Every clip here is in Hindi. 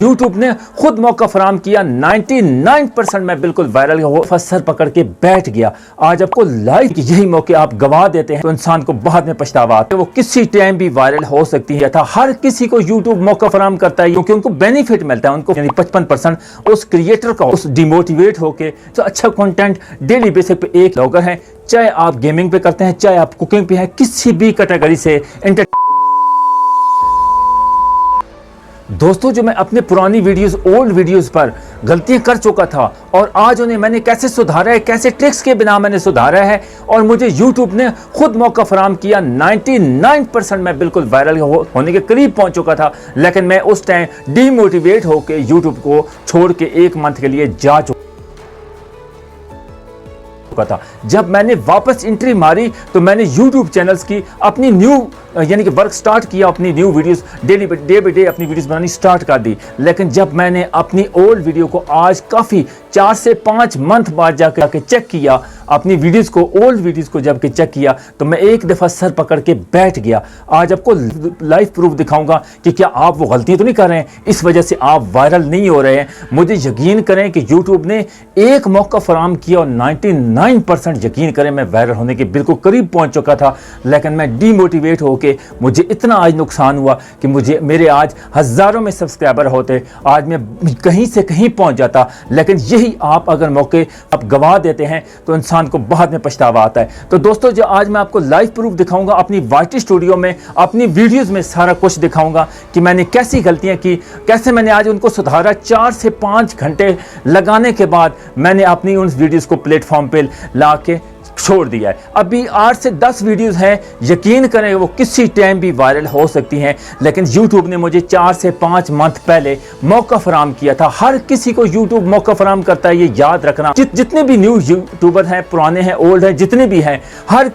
YouTube ने खुद मौका फराम किया। 99% में बिल्कुल वायरल हो, सर पकड़ के बैठ गया। आज आपको लाइव यही मौके आप गवा देते हैं तो इंसान को बाद में पछतावा आता है। वो किसी टाइम भी वायरल हो सकती है। था हर किसी को YouTube मौका फराम करता है क्योंकि उनको बेनिफिट मिलता है। उनको यानी 55% उस क्रिएटर का उस डिमोटिवेट होके तो अच्छा कंटेंट डेली बेसिस पे एक ब्लॉगर है, चाहे आप गेमिंग पे करते हैं, चाहे आप कुकिंग पे हैं, किसी भी कैटेगरी से दोस्तों, जो मैं अपने पुरानी वीडियोस ओल्ड वीडियोस पर गलतियां कर चुका था और आज उन्हें मैंने कैसे सुधारा है, कैसे ट्रिक्स के बिना मैंने सुधारा है और मुझे YouTube ने खुद मौका फराम किया। 99% मैं बिल्कुल वायरल होने के करीब पहुंच चुका था, लेकिन मैं उस टाइम डीमोटिवेट होकर YouTube को छोड़ के 1 मंथ के लिए जा चुका था। जब मैंने वापस एंट्री मारी तो मैंने YouTube चैनल्स की अपनी न्यू यानी कि वर्क स्टार्ट किया, अपनी new videos day by day अपनी वीडियोस बनानी स्टार्ट कर दी। लेकिन जब मैंने अपनी ओल्ड वीडियो को आज काफ़ी 4 से 5 मंथ बाद जाके चेक किया, अपनी वीडियोस को ओल्ड वीडियोस को जब चेक किया तो मैं एक दफ़ा सर पकड़ के बैठ गया। आज आपको लाइव प्रूफ दिखाऊंगा कि क्या आप वो गलतियाँ तो नहीं कर रहे हैं, इस वजह से आप वायरल नहीं हो रहे हैं। मुझे यकीन करें कि YouTube ने एक मौका फराम किया और 99% यकीन करें मैं वायरल होने के बिल्कुल करीब पहुँच चुका था, लेकिन मैं डीमोटिवेट होकर मुझे इतना आज नुकसान हुआ कि मेरे आज हज़ारों में सब्सक्राइबर होते, आज मैं कहीं से कहीं पहुंच जाता। लेकिन यही आप अगर मौके आप गवा देते हैं तो इंसान को बाद में पछतावा आता है। तो दोस्तों, जो आज मैं आपको लाइव प्रूफ दिखाऊंगा अपनी YT स्टूडियो में, अपनी वीडियोस में सारा कुछ दिखाऊंगा कि मैंने कैसी गलतियां की, कैसे मैंने आज उनको सुधारा। 4 से 5 घंटे लगाने के बाद मैंने अपनी उन वीडियोस को प्लेटफॉर्म पे ला के छोड़ दिया है। अभी 8 से 10 वीडियोस हैं, यकीन करें वो किसी टाइम भी वायरल हो सकती हैं, लेकिन YouTube ने मुझे 4 से 5 मंथ पहले मौका फराम किया था। हर किसी को YouTube मौका फराम करता है, ये याद रखना। जितने भी न्यू यूट्यूबर हैं, पुराने हैं, ओल्ड हैं, जितने भी हैं, हर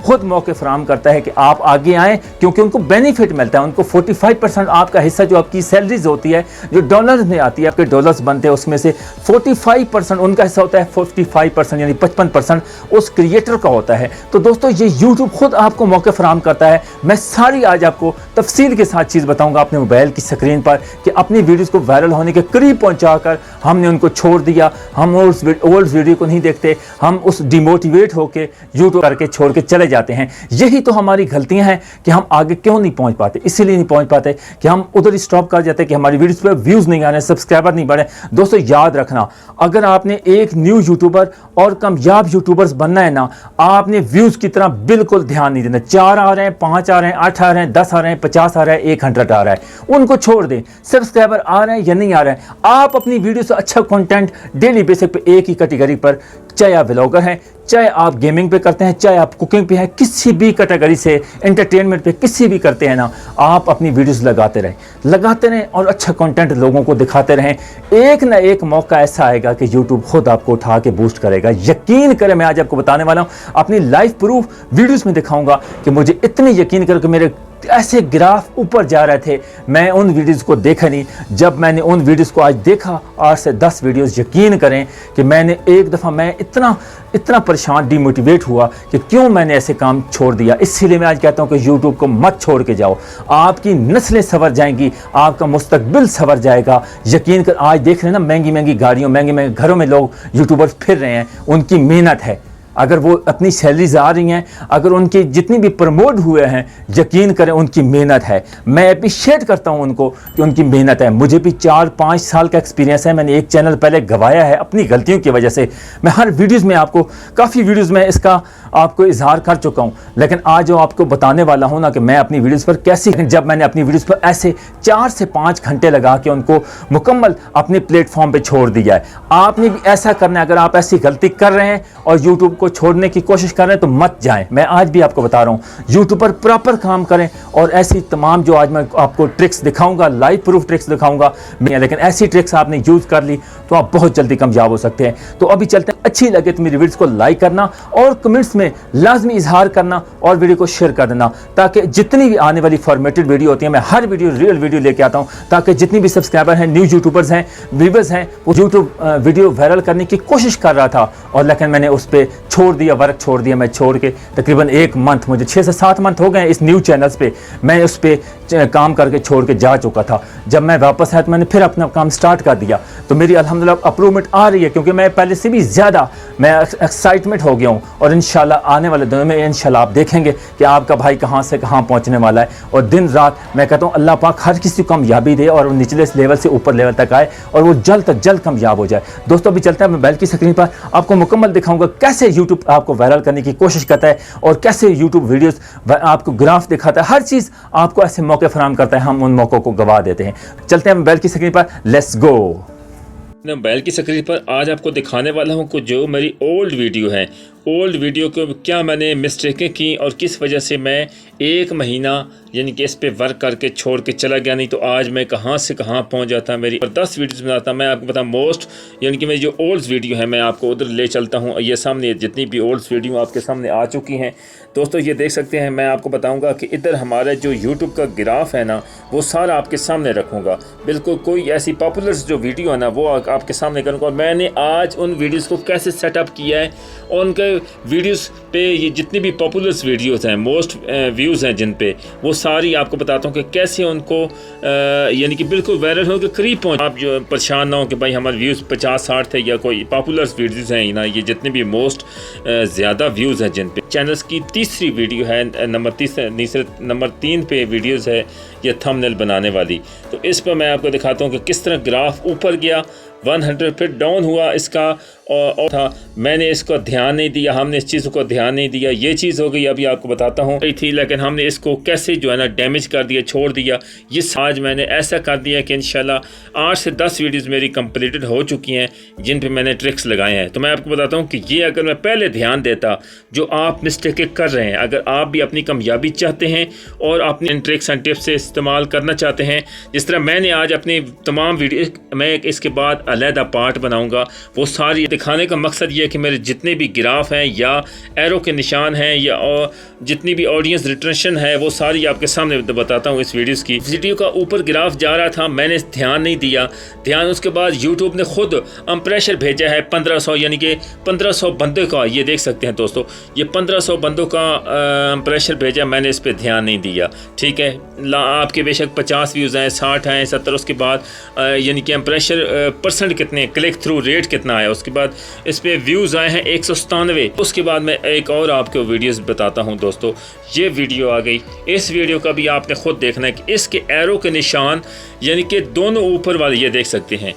खुद मौके फराम करता है कि आप आगे आएँ, क्योंकि उनको बेनिफिट मिलता है। उनको 45% आपका हिस्सा जो आपकी सैलरीज होती है, जो डॉलर्स में आती है, आपके डॉलर्स बनते हैं, उसमें से 45% उनका हिस्सा होता है। 45% यानी 55% उस क्रिएटर का होता है। तो दोस्तों, ये YouTube खुद आपको मौके फराम करता है। मैं सारी आज आपको तफसील के साथ चीज़ बताऊंगा अपने मोबाइल की स्क्रीन पर कि अपनी वीडियोस को वायरल होने के करीब पहुंचाकर हमने उनको छोड़ दिया। हम उस ओल्ड वीडियो को नहीं देखते, हम उस डिमोटिवेट होकर YouTube करके छोड़ के चले जाते हैं। यही तो हमारी गलतियां हैं कि हम आगे क्यों नहीं पहुंच पाते। इसीलिए नहीं पहुंच पाते कि हम उधर स्टॉप कर जाते कि हमारी वीडियोस पर व्यूज़ नहीं आ रहे, सब्सक्राइबर नहीं बढ़े। दोस्तों, याद रखना, अगर आपने एक न्यू यूट्यूबर और कामयाब यूट्यूबर्स बनना है ना, आपने व्यूज की तरह बिल्कुल ध्यान नहीं देना। 4 आ रहे हैं, 5 आ रहे हैं, 8 आ रहे हैं, 10 आ रहे हैं, 50 आ रहा है, 100 आ रहा है, उनको छोड़ दें। सब्सक्राइबर आ रहे हैं या नहीं आ रहे हैं, आप अपनी वीडियो से अच्छा कंटेंट डेली बेसिस पे एक ही कैटेगरी पर, चाहे आप व्लॉगर हैं, चाहे आप गेमिंग पे करते हैं, चाहे आप कुकिंग पे हैं, किसी भी कैटेगरी से, एंटरटेनमेंट पे किसी भी करते हैं ना, आप अपनी वीडियोस लगाते रहें और अच्छा कंटेंट लोगों को दिखाते रहें। एक ना एक मौका ऐसा आएगा कि YouTube खुद आपको उठा के बूस्ट करेगा। यकीन करें, मैं आज आपको बताने वाला हूं, अपनी लाइव प्रूफ वीडियोस में दिखाऊंगा कि मुझे इतनी यकीन करो कि मेरे ऐसे ग्राफ ऊपर जा रहे थे। मैं उन वीडियोस को देखा नहीं, जब मैंने उन वीडियोस को आज देखा, 8 से 10 वीडियोस, यकीन करें कि मैंने एक दफ़ा मैं इतना परेशान डिमोटिवेट हुआ कि क्यों मैंने ऐसे काम छोड़ दिया। इसीलिए मैं आज कहता हूं कि YouTube को मत छोड़ के जाओ, आपकी नस्लें संवर जाएंगी, आपका मुस्तकबिल संवर जाएगा। यकीन कर, आज देख रहे हैं ना, महंगी महंगी गाड़ियों, महंगे महंगे घरों में लोग यूट्यूबर्स फिर रहे हैं। उनकी मेहनत है, अगर वो अपनी सैलरीज आ रही हैं, अगर उनकी जितनी भी प्रमोट हुए हैं, यकीन करें उनकी मेहनत है। मैं अप्रिशिएट करता हूं उनको कि उनकी मेहनत है। मुझे भी 4-5 साल का एक्सपीरियंस है। मैंने एक चैनल पहले गवाया है अपनी गलतियों की वजह से। मैं हर वीडियोज़ में आपको काफ़ी वीडियोज़ में इसका आपको इजहार कर चुका हूं, लेकिन आज जो आपको बताने वाला हूं ना कि मैं अपनी वीडियोज़ पर कैसे, जब मैंने अपनी वीडियोज़ पर ऐसे 4 से 5 घंटे लगा के उनको मुकम्मल अपने प्लेटफॉर्म पर छोड़ दिया है। आपने भी ऐसा करना है। अगर आप ऐसी गलती कर रहे हैं और यूट्यूब को छोड़ने की कोशिश कर रहे हैं तो मत जाएं। मैं आज भी आपको बता रहा हूं, यूट्यूब पर प्रॉपर काम करें और ऐसी तमाम जो आज मैं आपको ट्रिक्स दिखाऊंगा, लाइव प्रूफ ट्रिक्स दिखाऊंगा, लेकिन ऐसी ट्रिक्स आपने यूज कर ली तो आप बहुत जल्दी कामयाब हो सकते हैं। तो अभी चलते हैं। अच्छी लगे तो मेरी वीडियोस को लाइक करना और कमेंट्स में लाजमी इजहार करना और वीडियो को शेयर कर देना, ताकि जितनी भी आने वाली फॉर्मेटेड वीडियो होती है, मैं हर वीडियो रियल वीडियो लेके आता हूं, ताकि जितनी भी सब्सक्राइबर हैं, न्यू यूट्यूबर्स हैं, व्यूअर्स हैं, वो यूट्यूब वीडियो वायरल करने की कोशिश कर रहा था और लेकिन मैंने उस पर छोड़ दिया, वर्क छोड़ दिया। मैं छोड़ के तकरीबन 1 मंथ, मुझे 6 से 7 मंथ हो गए इस न्यू चैनल्स पे, मैं उस पर काम करके छोड़ के जा चुका था। जब मैं वापस आया तो मैंने फिर अपना काम स्टार्ट कर दिया, तो मेरी अल्हम्दुलिल्लाह अप्रूवमेंट आ रही है, क्योंकि मैं पहले से भी ज़्यादा मैं एक्साइटमेंट हो गया हूँ। और इंशाल्लाह आने वाले दिनों में इंशाल्लाह आप देखेंगे कि आपका भाई कहाँ से कहाँ पहुँचने वाला है। और दिन रात मैं कहता हूँ अल्लाह पाक हर किसी को कामयाबी दे और वो निचले लेवल से ऊपर लेवल तक आए और वो जल्द से जल्द कामयाब हो जाए। दोस्तों अभी चलते हैं मोबाइल की स्क्रीन पर, आपको मुकम्मल दिखाऊंगा कैसे यूट्यूब आपको वायरल करने की कोशिश करता है और कैसे यूट्यूब वीडियोस आपको ग्राफ दिखाता है, हर चीज़ आपको ऐसे मौके फराहम करता है, हम उन मौक़ों को गवा देते हैं। चलते हैं मोबाइल की स्क्रीन पर, लेट्स गो। मोबाइल की स्क्रीन पर आज आपको दिखाने वाला हूँ कि जो मेरी ओल्ड वीडियो है, ओल्ड वीडियो को क्या मैंने मिस्टेकें की और किस वजह से मैं 1 महीना यानी कि इस पे वर्क करके छोड़ के चला गया, नहीं तो आज मैं कहाँ से कहाँ पहुँच जाता। मेरी 10 वीडियोस बनाता मैं आपको बता मोस्ट यानी कि मेरी जो ओल्ड वीडियो है मैं आपको उधर ले चलता हूँ। ये सामने जितनी भी ओल्ड वीडियो आपके सामने आ चुकी हैं दोस्तों, ये देख सकते हैं। मैं आपको बताऊँगा कि इधर हमारा जो यूट्यूब का ग्राफ है ना, वो सारा आपके सामने रखूँगा। बिल्कुल कोई ऐसी पॉपुलर जो वीडियो है ना वो आपके सामने करूँगा। और मैंने आज उन वीडियोज़ को कैसे सेटअप किया है और उनके वीडियोस पे ये जितनी भी पॉपुलर वीडियोस हैं, मोस्ट व्यूज़ हैं जिन पे, वो सारी आपको बताता हूँ कि कैसे उनको यानी कि बिल्कुल वायरल हो के करीब पहुँच। आप जो परेशान ना हो कि भाई हमारे व्यूज़ 50-60 थे या कोई पॉपुलर वीडियोस हैं ना, ये जितने भी मोस्ट ज़्यादा व्यूज़ हैं जिन पे। चैनल्स की तीसरी वीडियो है नंबर 3 पे वीडियोस है ये थंबनेल बनाने वाली। तो इस पर मैं आपको दिखाता हूँ कि किस तरह ग्राफ ऊपर गया, 100 फिट डाउन हुआ इसका और था। मैंने इसको ध्यान नहीं दिया, हमने इस चीज़ को ध्यान नहीं दिया। ये चीज़ हो गई, अभी आपको बताता हूँ थी, लेकिन हमने इसको कैसे जो है ना डैमेज कर दिया, छोड़ दिया। ये आज मैंने ऐसा कर दिया कि इंशाल्लाह 8 से 10 वीडियोस मेरी कंप्लीटेड हो चुकी हैं जिन पे मैंने ट्रिक्स लगाए हैं। तो मैं आपको बताता हूँ कि ये अगर मैं पहले ध्यान देता, जो आप मिस्टेक कर रहे हैं, अगर आप भी अपनी कामयाबी चाहते हैं और अपने ट्रिक्स एंड टिप्स से इस्तेमाल करना चाहते हैं, जिस तरह मैंने आज अपनी तमाम वीडियो, मैं इसके बाद अलहदा पार्ट बनाऊँगा, वो सारी दिखाने का मकसद ये है कि मेरे जितने भी ग्राफ हैं या एरो के निशान हैं या और जितनी भी ऑडियंस रिटेंशन है वो सारी आपके सामने बताता हूँ। इस वीडियो का ऊपर ग्राफ जा रहा था, मैंने ध्यान नहीं दिया। उसके बाद यूट्यूब ने खुद प्रेशर भेजा है 1500 यानी कि 1500 बंदों का, ये देख सकते हैं दोस्तों, ये 1500 बंदों का प्रेशर भेजा, मैंने इस पर ध्यान नहीं दिया। ठीक है, आपके बेशक 50 व्यूज़ हैं, 60 हैं, 70, उसके बाद यानी कि प्रेशर परसेंट कितने, क्लिक थ्रू रेट कितना आया, उसके बाद इस पे व्यूज़ आए हैं 197। उसके बाद मैं एक और आपको वीडियोस बताता हूं दोस्तों। ये वीडियो आ गई, इस वीडियो का भी आपने खुद देखना है कि इसके एरो के निशान यानी कि दोनों ऊपर वाले, ये देख सकते हैं,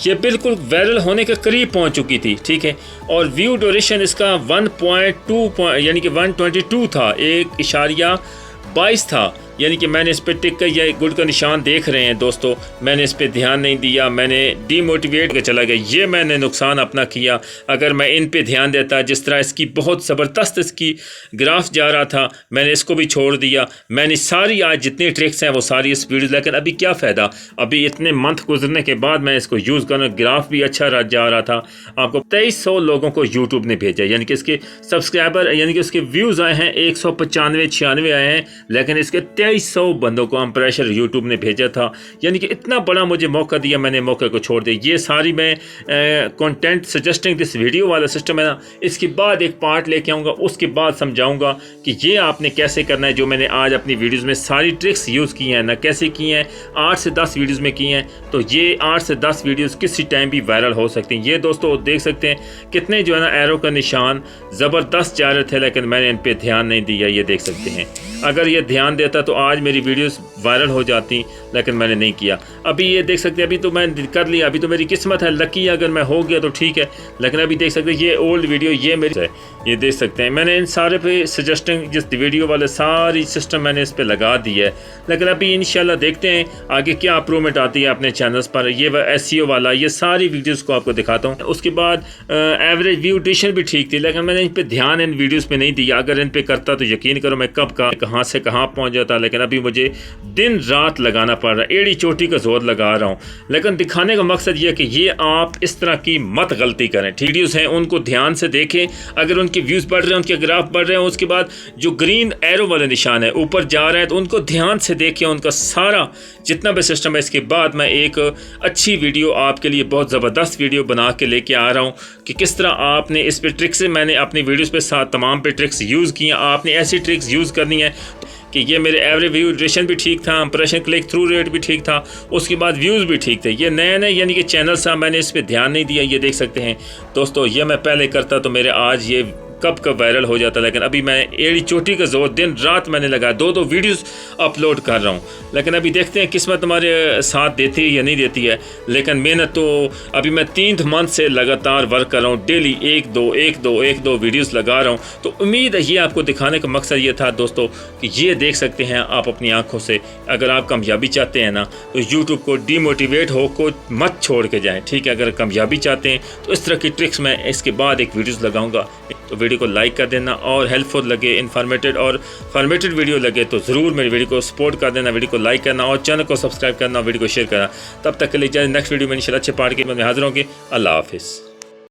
ये बिल्कुल वायरल होने के करीब पहुंच चुकी थी। ठीक है, और व्यू ड्यूरेशन इसका 1.2 यानी कि 122 था, 1.22 था। यानी कि मैंने इस पर टिक कर, ये गुड का निशान देख रहे हैं दोस्तों, मैंने इस पर ध्यान नहीं दिया, मैंने डीमोटिवेट कर चला गया। ये मैंने नुकसान अपना किया। अगर मैं इन पे ध्यान देता, जिस तरह इसकी बहुत ज़बरदस्त इसकी ग्राफ जा रहा था, मैंने इसको भी छोड़ दिया। मैंने सारी आज जितनी ट्रिक्स हैं वो सारी इस वीडियो, लेकिन अभी क्या फ़ायदा, अभी इतने मंथ गुजरने के बाद मैं इसको यूज़ करना, ग्राफ भी अच्छा जा रहा था। आपको 2300 लोगों को यूट्यूब ने भेजा, यानी कि इसके सब्सक्राइबर यानी कि उसके व्यूज़ आए हैं 195-96 आए हैं, लेकिन इसके 2300 बंदों को प्रेशर यूट्यूब ने भेजा था। यानी कि इतना बड़ा मुझे मौका दिया, मैंने मौके को छोड़ दिया। ये सारी मैं कंटेंट सजेस्टिंग दिस वीडियो वाला सिस्टम है ना, इसके बाद एक पार्ट लेके आऊँगा, उसके बाद समझाऊँगा कि ये आपने कैसे करना है। जो मैंने आज अपनी वीडियोज़ में सारी ट्रिक्स यूज़ की हैं ना, कैसे की हैं, 8 से 10 वीडियोज़ में की हैं, तो ये 8 से 10 वीडियोज़ किसी टाइम भी वायरल हो सकती हैं। ये दोस्तों देख सकते हैं कितने जो है ना एरो का निशान ज़बरदस्त जा रहे थे, लेकिन मैंने इन पर ध्यान नहीं दिया। ये देख सकते हैं, अगर ये ध्यान देता तो आज मेरी वीडियोस वायरल हो जाती, लेकिन मैंने नहीं किया। अभी ये देख सकते हैं, अभी तो मैं कर लिया, अभी तो मेरी किस्मत है, लकी अगर मैं हो गया तो ठीक है, लेकिन अभी देख सकते हैं ये ओल्ड वीडियो, ये मेरी है, ये देख सकते हैं। मैंने इन सारे पे सजेस्टिंग जिस वीडियो वाले सारी सिस्टम मैंने इस पर लगा दी है, लेकिन अभी इंशाल्लाह देखते हैं आगे क्या अप्रूवमेंट आती है अपने चैनल्स पर। ये SEO वाला, ये सारी वीडियोज़ को आपको दिखाता हूँ। उसके बाद एवरेज व्यू ड्यूरेशन भी ठीक थी, लेकिन मैंने इन पर ध्यान इन वीडियोज़ पर नहीं दिया। अगर इन पर करता तो यकीन करो मैं कब कहाँ से कहाँ पहुँच जाता, लेकिन अभी मुझे दिन रात लगाना पड़ रहा है, एड़ी चोटी का जोर लगा रहा हूँ। लेकिन दिखाने का मकसद ये है कि ये आप इस तरह की मत गलती करें। वीडियोज़ हैं उनको ध्यान से देखें, अगर उनके व्यूज़ बढ़ रहे हैं, उनके ग्राफ बढ़ रहे हैं, उसके बाद जो ग्रीन एरो वाले निशान है ऊपर जा रहा है तो उनको ध्यान से देखें, उनका सारा जितना भी सिस्टम है। इसके बाद मैं एक अच्छी वीडियो आपके लिए, बहुत ज़बरदस्त वीडियो बना के लेके आ रहा हूँ कि किस तरह आपने इस पे ट्रिक्स से, मैंने अपनी वीडियोस पे साथ तमाम पे ट्रिक्स यूज़ की हैं। आपने ऐसी ट्रिक्स यूज़ करनी है कि ये मेरे एवरेज व्यू ड्यूरेशन भी ठीक था, इंप्रेशन क्लिक थ्रू रेट भी ठीक था, उसके बाद व्यूज़ भी ठीक थे। ये नए नए यानी कि चैनल था, मैंने इस पर ध्यान नहीं दिया। ये देख सकते हैं दोस्तों, ये मैं पहले करता तो मेरे आज ये कब वायरल हो जाता, लेकिन अभी मैं एड़ी चोटी का जोर दिन रात मैंने लगाया, दो वीडियोस अपलोड कर रहा हूँ। लेकिन अभी देखते हैं किस्मत हमारे साथ देती है या नहीं देती है। लेकिन मेहनत तो अभी मैं 3 मंथ से लगातार वर्क कर रहा हूँ, डेली एक दो वीडियोस लगा रहा हूँ। तो उम्मीद है ये आपको दिखाने का मकसद ये था दोस्तों कि ये देख सकते हैं आप अपनी आँखों से। अगर आप कामयाबी चाहते हैं ना तो यूट्यूब को डीमोटिवेट हो को मत छोड़ के जाएँ, ठीक है। अगर कामयाबी चाहते हैं तो इस तरह की ट्रिक्स मैं इसके बाद एक वीडियोस लगाऊंगा। तो वीडियो को लाइक कर देना, और हेल्पफुल लगे, इन्फॉर्मेटिव वीडियो लगे तो ज़रूर मेरी वीडियो को सपोर्ट कर देना, वीडियो को लाइक करना और चैनल को सब्सक्राइब करना और वीडियो को शेयर करना। तब तक के लिए नेक्स्ट वीडियो में इंशाल्लाह अच्छे पार्ट के में हाजिर होंगे। अल्लाह हाफिज़।